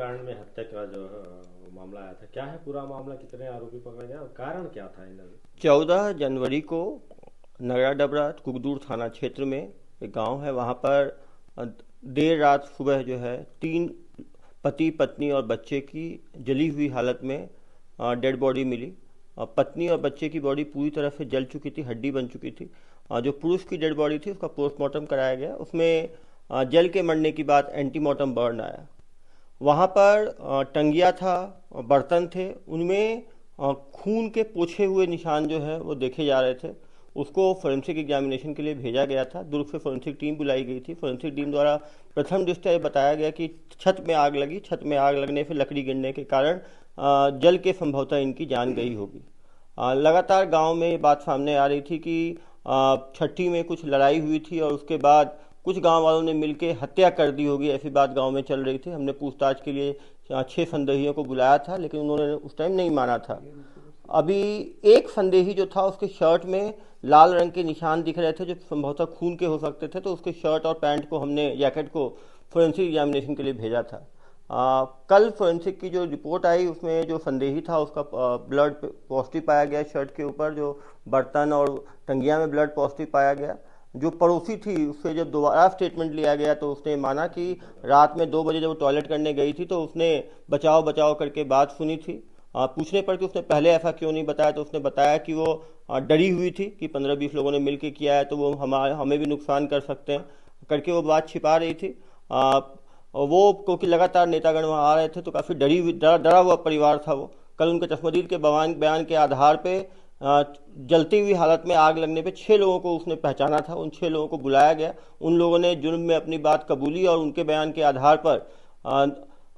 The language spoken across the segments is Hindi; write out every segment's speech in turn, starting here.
कांड में हत्या का जो मामला आया था, क्या है पूरा मामला, कितने आरोपी पकड़े गए और कारण क्या था इन लोगों? 14 जनवरी को नगरा डबरा कुकदूर थाना क्षेत्र में एक गांव है। वहां पर देर रात सुबह जो है 3 पति पत्नी और बच्चे की जली हुई हालत में डेड बॉडी मिली। पत्नी और बच्चे की बॉडी पूरी तरह से जल चुकी थी, हड्डी बन चुकी थी। जो पुरुष की डेड बॉडी थी उसका पोस्टमार्टम कराया गया। उसमें जल के मरने की बाद एंटीमार्टम बर्न आया। वहाँ पर टंगिया था, बर्तन थे, उनमें खून के पोछे हुए निशान जो है वो देखे जा रहे थे। उसको फोरेंसिक एग्जामिनेशन के लिए भेजा गया था। दुर्ग से फोरेंसिक टीम बुलाई गई थी। फोरेंसिक टीम द्वारा प्रथम दृष्टया बताया गया कि छत में आग लगी, छत में आग लगने से लकड़ी गिरने के कारण जल के संभवतः इनकी जान गई होगी। लगातार गांव में ये बात सामने आ रही थी कि छठी में कुछ लड़ाई हुई थी और उसके बाद कुछ गांव वालों ने मिलकर हत्या कर दी होगी, ऐसी बात गांव में चल रही थी। हमने पूछताछ के लिए 6 संदेहियों को बुलाया था, लेकिन उन्होंने उस टाइम नहीं माना था। अभी एक संदेही जो था उसके शर्ट में लाल रंग के निशान दिख रहे थे जो संभवतः खून के हो सकते थे, तो उसके शर्ट और पैंट को हमने, जैकेट को फोरेंसिक एग्जामिनेशन के लिए भेजा था। कल फोरेंसिक की जो रिपोर्ट आई उसमें जो संदेही था उसका ब्लड पॉजिटिव पाया गया शर्ट के ऊपर, जो बर्तन और टंगिया में ब्लड पॉजिटिव पाया गया। जो पड़ोसी थी उससे जब दोबारा स्टेटमेंट लिया गया तो उसने माना कि रात में 2 बजे जब वो टॉयलेट करने गई थी तो उसने बचाव बचाव करके बात सुनी थी। पूछने पर कि उसने पहले ऐसा क्यों नहीं बताया, तो उसने बताया कि वो डरी हुई थी कि 15-20 लोगों ने मिलकर किया है तो वो हमें भी नुकसान कर सकते हैं करके वो बात छिपा रही थी। और वो क्योंकि लगातार नेतागण वहाँ आ रहे थे तो काफ़ी डरा हुआ परिवार था वो। कल उनके चश्मदीद के बयान के आधार पे जलती हुई हालत में आग लगने पे 6 लोगों को उसने पहचाना था। उन 6 लोगों को बुलाया गया, उन लोगों ने जुर्म में अपनी बात कबूली और उनके बयान के आधार पर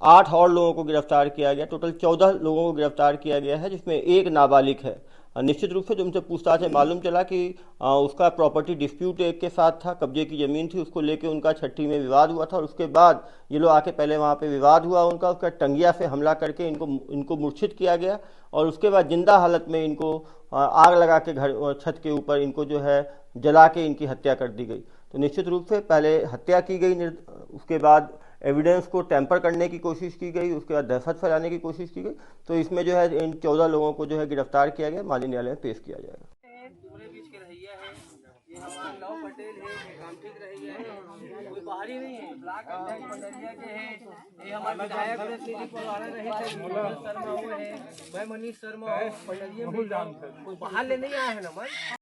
8 और लोगों को गिरफ्तार किया गया। टोटल 14 लोगों को गिरफ्तार किया गया है, जिसमें एक नाबालिग है। निश्चित रूप से जो उनसे पूछताछ में मालूम चला कि उसका प्रॉपर्टी डिस्प्यूट एक के साथ था, कब्जे की ज़मीन थी, उसको लेके उनका छठी में विवाद हुआ था और उसके बाद ये लोग आके पहले वहाँ पे विवाद हुआ उनका, उसका टंगिया से हमला करके इनको मूर्छित किया गया और उसके बाद जिंदा हालत में इनको आग लगा के घर छत के ऊपर इनको जो है जला के इनकी हत्या कर दी गई। तो निश्चित रूप से पहले हत्या की गई, उसके बाद एविडेंस को टैंपर करने की कोशिश की गई, उसके बाद दहशत फैलाने की कोशिश की गई। तो इसमें जो है इन 14 लोगों को जो है गिरफ्तार किया गया, माली न्यायालय में पेश किया जाएगा। बीच के रहिया है, ये हमारा लव पटेल है, ये काम ठीक रहिया है, कोई बाहरी नहीं है, ब्लॉक अध्यक्ष पंडरिया के हैं, ये हमारे विधायक रहे शर्मा हुए हैं, मैं मनीष शर्मा पंडरिया में, कोई बाहर ले नहीं आया है ना मन।